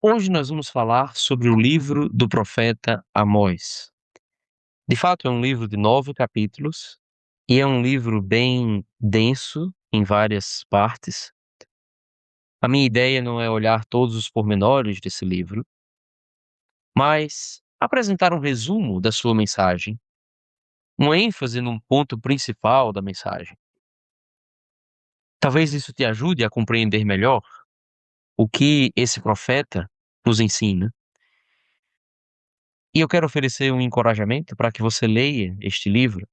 Hoje nós vamos falar sobre o livro do profeta Amós. De fato, é um livro de 9 capítulos e é um livro bem denso em várias partes. A minha ideia não é olhar todos os pormenores desse livro, mas apresentar um resumo da sua mensagem, uma ênfase num ponto principal da mensagem. Talvez isso te ajude a compreender melhor o que esse profeta nos ensina. E eu quero oferecer um encorajamento para que você leia este livro.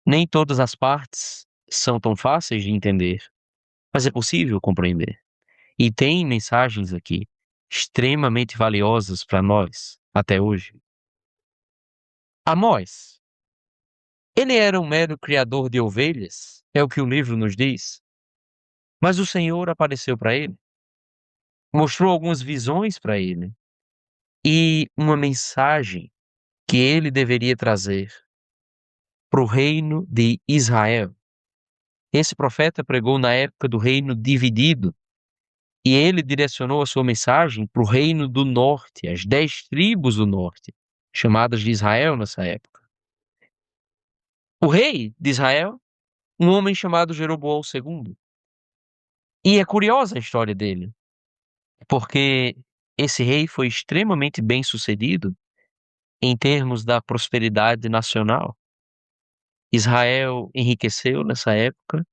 Nem todas as partes são tão fáceis de entender, mas é possível compreender. E tem mensagens aqui extremamente valiosas para nós até hoje. Amós, ele era um mero criador de ovelhas, é o que o livro nos diz. Mas o Senhor apareceu para ele, mostrou algumas visões para ele e uma mensagem que ele deveria trazer para o reino de Israel. Esse profeta pregou na época do reino dividido e ele direcionou a sua mensagem para o reino do norte, as 10 tribos do norte, chamadas de Israel nessa época. O rei de Israel, um homem chamado Jeroboão II. E é curiosa a história dele, porque esse rei foi extremamente bem-sucedido em termos da prosperidade nacional. Israel enriqueceu nessa época,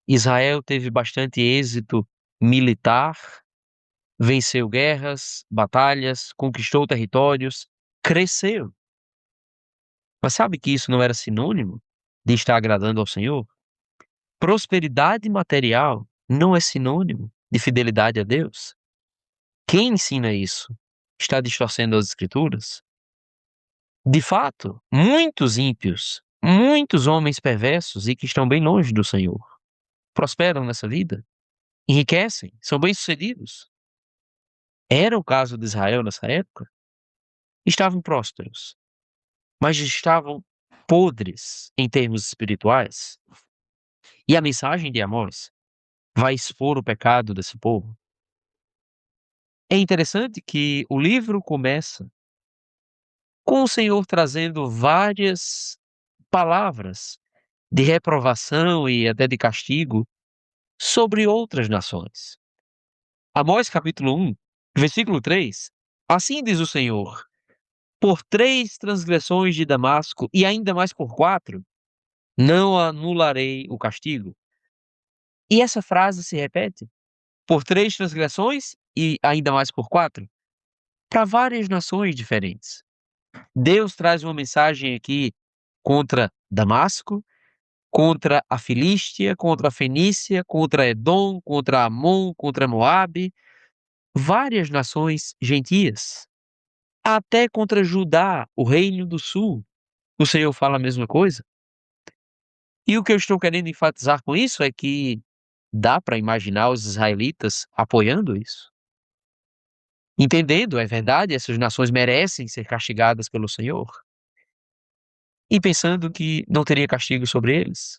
Israel teve bastante êxito militar, venceu guerras, batalhas, conquistou territórios, cresceu. Mas sabe que isso não era sinônimo de estar agradando ao Senhor? Prosperidade material não é sinônimo de fidelidade a Deus. Quem ensina isso está distorcendo as Escrituras. De fato, muitos ímpios, muitos homens perversos e que estão bem longe do Senhor, prosperam nessa vida, enriquecem, são bem-sucedidos. Era o caso de Israel nessa época. Estavam prósperos, mas estavam podres em termos espirituais. E a mensagem de Amós vai expor o pecado desse povo. É interessante que o livro começa com o Senhor trazendo várias palavras de reprovação e até de castigo sobre outras nações. Amós capítulo 1, versículo 3, assim diz o Senhor: por 3 transgressões de Damasco e ainda mais por 4, não anularei o castigo. E essa frase se repete por 3 transgressões e ainda mais por 4, para várias nações diferentes. Deus traz uma mensagem aqui contra Damasco, contra a Filístia, contra a Fenícia, contra Edom, contra Amon, contra Moabe, várias nações gentias, até contra Judá, o reino do sul. O Senhor fala a mesma coisa. E o que eu estou querendo enfatizar com isso é que dá para imaginar os israelitas apoiando isso. Entendendo, é verdade, essas nações merecem ser castigadas pelo Senhor. E pensando que não teria castigo sobre eles.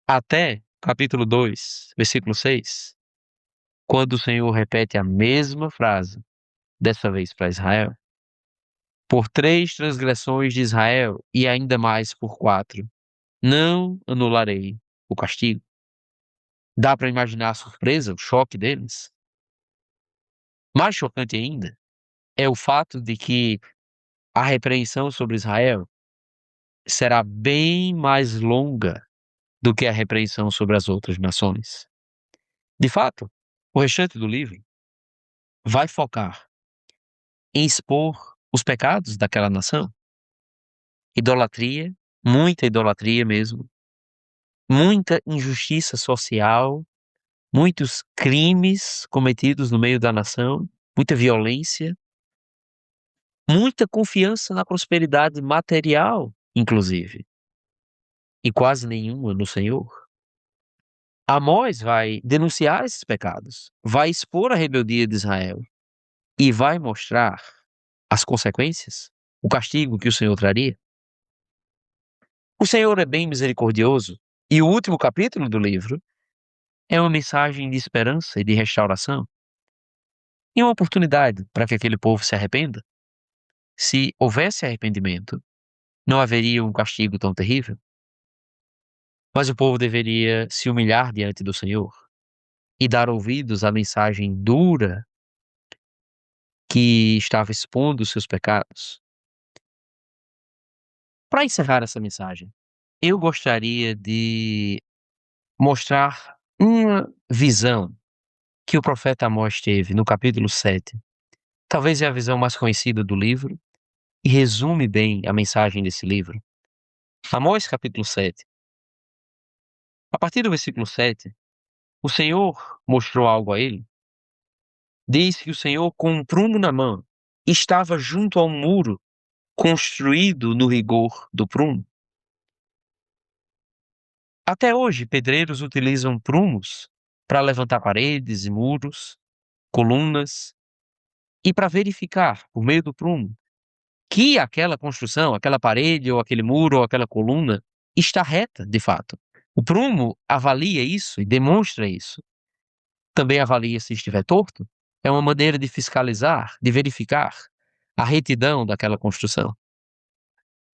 Até capítulo 2, versículo 6, quando o Senhor repete a mesma frase, dessa vez para Israel. Por 3 transgressões de Israel e ainda mais por 4, não anularei o castigo. Dá para imaginar a surpresa, o choque deles? Mais chocante ainda é o fato de que a repreensão sobre Israel será bem mais longa do que a repreensão sobre as outras nações. De fato, o restante do livro vai focar em expor os pecados daquela nação. Idolatria, muita idolatria mesmo, muita injustiça social, muitos crimes cometidos no meio da nação, muita violência, muita confiança na prosperidade material, inclusive, e quase nenhuma no Senhor. Amós vai denunciar esses pecados, vai expor a rebeldia de Israel e vai mostrar as consequências, o castigo que o Senhor traria. O Senhor é bem misericordioso e o último capítulo do livro é uma mensagem de esperança e de restauração. e uma oportunidade para que aquele povo se arrependa. Se houvesse arrependimento, não haveria um castigo tão terrível, mas o povo deveria se humilhar diante do Senhor e dar ouvidos à mensagem dura que estava expondo os seus pecados. Para encerrar essa mensagem, eu gostaria de mostrar uma visão que o profeta Amós teve no capítulo 7. Talvez é a visão mais conhecida do livro e resume bem a mensagem desse livro. Amós capítulo 7. A partir do versículo 7, o Senhor mostrou algo a ele. Diz que o Senhor, com um prumo na mão, estava junto ao muro construído no rigor do prumo. Até hoje, pedreiros utilizam prumos para levantar paredes e muros, colunas, e para verificar, por meio do prumo, que aquela construção, aquela parede, ou aquele muro, ou aquela coluna, está reta, de fato. O prumo avalia isso e demonstra isso. Também avalia se estiver torto. É uma maneira de fiscalizar, de verificar a retidão daquela construção.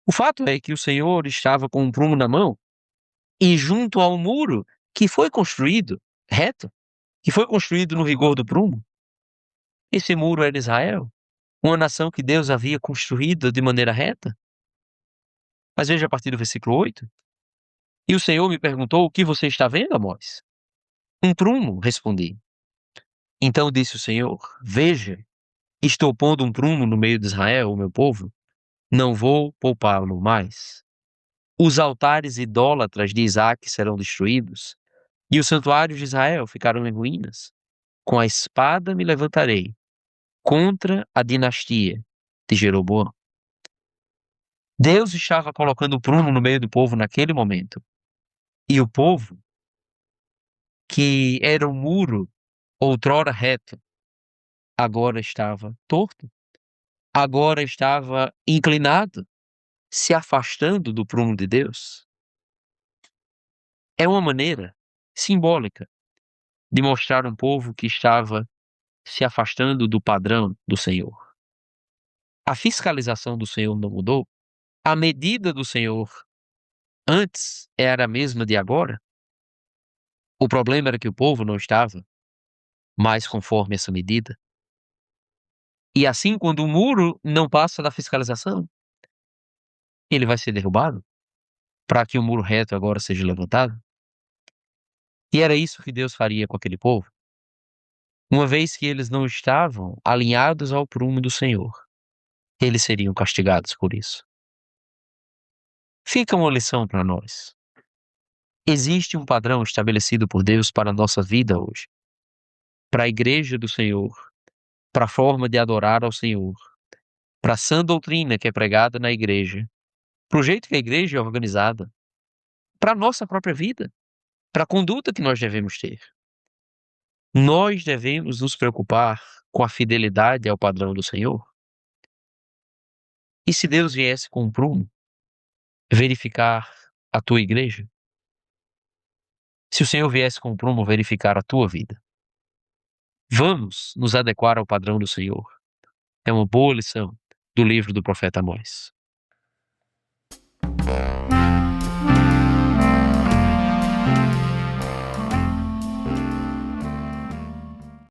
O fato é que o Senhor estava com um prumo na mão e junto ao muro que foi construído reto, que foi construído no rigor do prumo. Esse muro era Israel, uma nação que Deus havia construído de maneira reta. Mas veja a partir do versículo 8. E o Senhor me perguntou: o que você está vendo, Amós? Um prumo, respondi. Então disse o Senhor: veja, estou pondo um prumo no meio de Israel, o meu povo. Não vou poupá-lo mais. Os altares idólatras de Isaque serão destruídos, e os santuários de Israel ficarão em ruínas. Com a espada me levantarei contra a dinastia de Jeroboão. Deus estava colocando o prumo no meio do povo naquele momento. E o povo, que era um muro outrora reto, agora estava torto, agora estava inclinado, se afastando do prumo de Deus. É uma maneira simbólica de mostrar um povo que estava se afastando do padrão do Senhor. A fiscalização do Senhor não mudou. A medida do Senhor antes era a mesma de agora. O problema era que o povo não estava mais conforme essa medida. E assim, quando o muro não passa da fiscalização, ele vai ser derrubado para que o muro reto agora seja levantado. E era isso que Deus faria com aquele povo. Uma vez que eles não estavam alinhados ao prumo do Senhor, eles seriam castigados por isso. Fica uma lição para nós. Existe um padrão estabelecido por Deus para a nossa vida hoje, para a igreja do Senhor, para a forma de adorar ao Senhor, para a sã doutrina que é pregada na igreja, para o jeito que a igreja é organizada, para a nossa própria vida, para a conduta que nós devemos ter. Nós devemos nos preocupar com a fidelidade ao padrão do Senhor. E se Deus viesse com um prumo, verificar a tua igreja? Se o Senhor viesse com um prumo, verificar a tua vida? Vamos nos adequar ao padrão do Senhor. É uma boa lição do livro do profeta Amós.